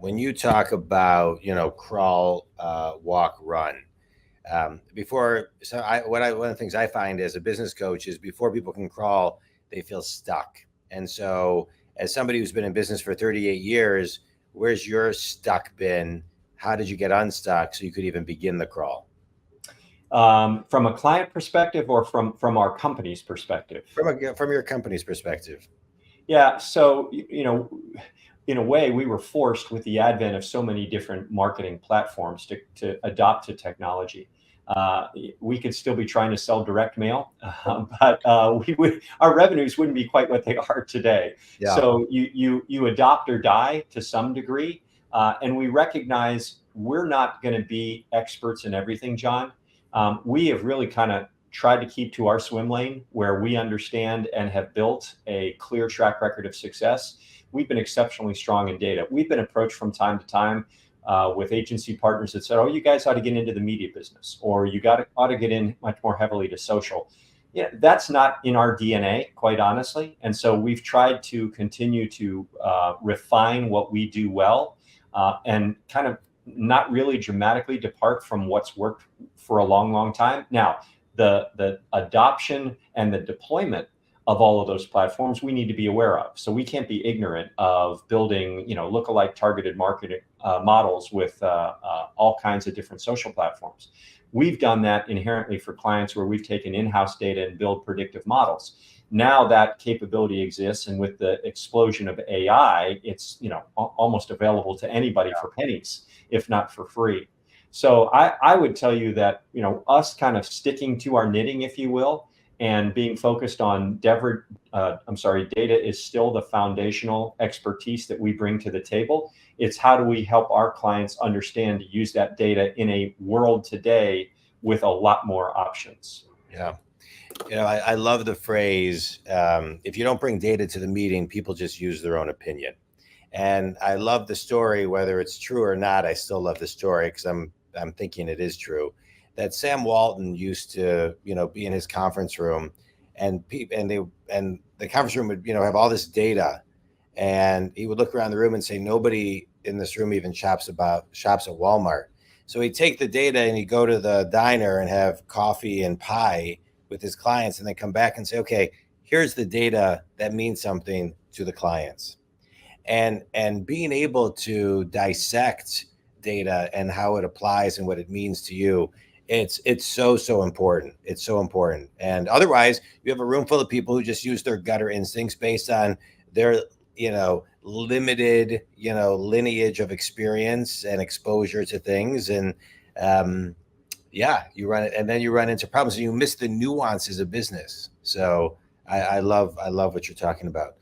when you talk about, crawl, walk, run, one of the things I find as a business coach is before people can crawl, they feel stuck. And so, as somebody who's been in business for 38 years, where's your stuck been? How did you get unstuck so you could even begin the crawl? From a client perspective or from our company's perspective? From your company's perspective. Yeah. So, in a way, we were forced with the advent of so many different marketing platforms to adopt to technology. We could still be trying to sell direct mail, but our revenues wouldn't be quite what they are today. Yeah. So you adopt or die to some degree, and we recognize we're not going to be experts in everything, John. We have really kind of tried to keep to our swim lane where we understand and have built a clear track record of success. We've been exceptionally strong in data. We've been approached from time to time with agency partners that said, "Oh, you guys ought to get into the media business, or ought to get in much more heavily to social." Yeah, that's not in our DNA, quite honestly. And so we've tried to continue to refine what we do well, and kind of not really dramatically depart from what's worked for a long, long time. Now, the adoption and the deployment of all of those platforms we need to be aware of. So we can't be ignorant of building, lookalike targeted marketing models with all kinds of different social platforms. We've done that inherently for clients where we've taken in-house data and build predictive models. Now that capability exists, and with the explosion of AI, it's almost available to anybody for pennies, if not for free. So I would tell you that us kind of sticking to our knitting, if you will, and being focused on data is still the foundational expertise that we bring to the table. It's how do we help our clients understand to use that data in a world today with a lot more options. Yeah. I love the phrase, if you don't bring data to the meeting, people just use their own opinion. And I love the story, whether it's true or not. I still love the story because I'm thinking it is true, that Sam Walton used to, be in his conference room, and the conference room would, have all this data, and he would look around the room and say, nobody in this room even shops at Walmart. So he'd take the data and he'd go to the diner and have coffee and pie with his clients, and then come back and say, okay, here's the data that means something to the clients. And being able to dissect data and how it applies and what it means to you, it's so important. It's so important. And otherwise, you have a room full of people who just use their gutter instincts based on their limited lineage of experience and exposure to things. And you run it, and then you run into problems, and you miss the nuances of business. So I love what you're talking about.